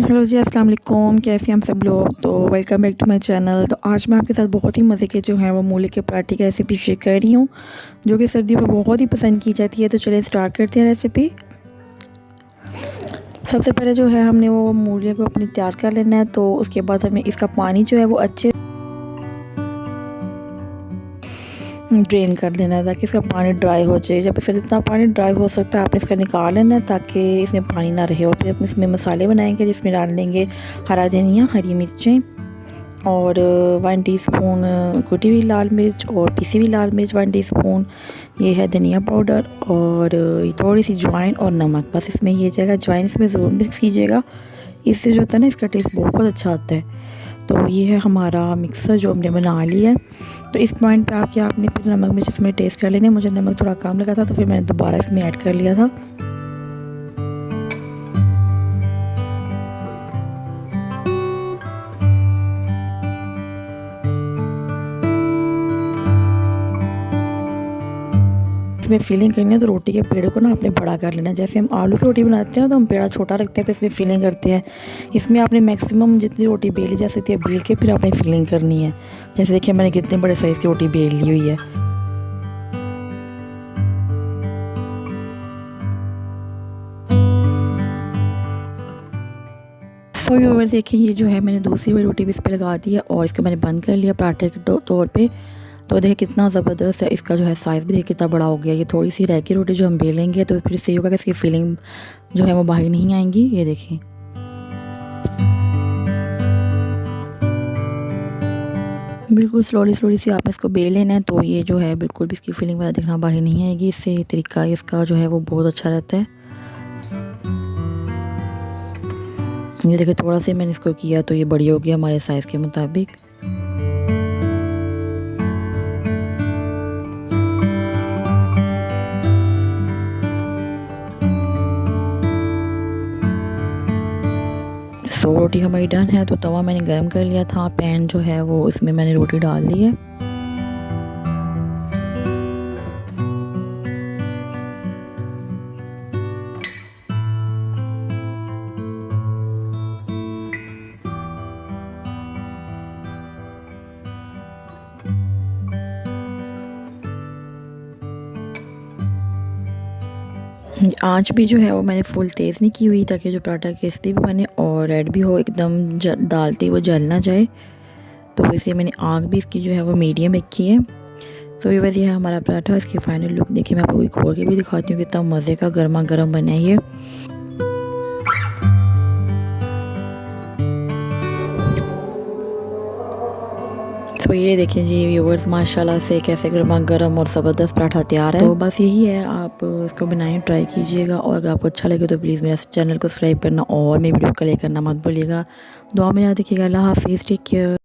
Hello जी, अस्सलाम वालेकुम। कैसे हैं हम सब लोग। तो welcome back to my channel. तो आज मैं आपके साथ बहुत ही मज़े के जो है वो मूली के पराठे की रेसिपी शेयर कर रही हूँ, जो कि सर्दियों में बहुत ही पसंद की जाती है। तो चलिए स्टार्ट करते हैं रेसिपी। सबसे पहले जो है हमने वो मूली को अपनी तैयार कर लेना है। तो उसके बाद हमें इसका पानी जो है वो अच्छे ड्रेन कर लेना है ताकि इसका पानी ड्राई हो जाए। जब इसका जितना पानी ड्राई हो सकता है आपने इसका निकाल लेना है ताकि इसमें पानी ना रहे। और फिर अपने इसमें मसाले बनाएंगे, जिसमें डाल देंगे हरा धनिया, हरी मिर्चें और 1 टीस्पून कुटी हुई लाल मिर्च और पिसी हुई लाल मिर्च 1 टीस्पून। ये है धनिया पाउडर और थोड़ी सी अजवाइन और नमक। बस इसमें ये जगह अजवाइन इसमें ज़रूर मिक्स कीजिएगा, इससे जो होता है ना इसका टेस्ट बहुत अच्छा आता है। तो ये है हमारा मिक्सर जो हमने बना लिया है। तो इस पॉइंट पे आके आपने फिर नमक मिर्च इसमें टेस्ट कर लेने। मुझे नमक थोड़ा कम लगा था तो फिर मैंने दोबारा इसमें ऐड कर लिया था। इसमें फिलिंग करनी है तो रोटी के पेड़ को ना आपने बड़ा कर लेना है। जैसे हम आलू की रोटी बनाते हैं ना तो हम पेड़ा छोटा रखते हैं, फिर इसमें फिलिंग करते हैं। इसमें आपने मैक्सिमम जितनी रोटी बेली जा सकती है बेल के फिर आपने फिलिंग करनी है। जैसे देखिए मैंने कितने बड़े साइज़ की रोटी बेल ली हुई है। तो व्यूअर्स देखिए ये जो है मैंने दूसरी वाली रोटी भी इस पर लगा दी है और इसको मैंने बंद कर लिया पराठे के तौर पे। तो देखिए कितना ज़बरदस्त है, इसका जो है साइज़ भी देखिए कितना बड़ा हो गया। ये थोड़ी सी रह की रोटी जो हम बेलेंगे तो फिर इससे होगा कि इसकी फीलिंग जो है वो बाहर नहीं आएंगी। ये देखिए बिल्कुल स्लोली सी आपने इसको बेल लेना है। तो ये जो है बिल्कुल भी इसकी फीलिंग वाला दिखना बाहर नहीं आएगी। इससे तरीका इसका जो है वो बहुत अच्छा रहता है। ये देखिए थोड़ा सा मैंने इसको किया तो ये बड़ी हो गई हमारे साइज़ के मुताबिक। सो रोटी हमारी डन है। तो तवा मैंने गर्म कर लिया था, पैन जो है वो इसमें मैंने रोटी डाल दी है। आँच भी जो है वो मैंने फुल तेज़ नहीं की हुई ताकि जो पराठा क्रिस्पी भी बने और रेड भी हो एकदम, डालते वो जल ना जाए। तो इसलिए मैंने आग भी इसकी जो है वो मीडियम रखी है। तो ये वैसे है हमारा पराठा। इसकी फाइनल लुक देखिए, मैं आपको खोल के भी दिखाती हूँ कितना मज़े का गर्मा गर्म बना है ये। तो ये देखिए जी व्यूअर्स माशाल्लाह से कैसे गर्मा गर्म और ज़बरदस्त पराठा तैयार है। तो बस यही है, आप इसको बनाएं, ट्राई कीजिएगा और अगर आपको अच्छा लगे तो प्लीज़ मेरे चैनल को सब्सक्राइब करना और मेरी वीडियो को लाइक करना मत भूलिएगा। दुआ में याद रखिएगा। अल्लाह हाफिज़, टेक केयर।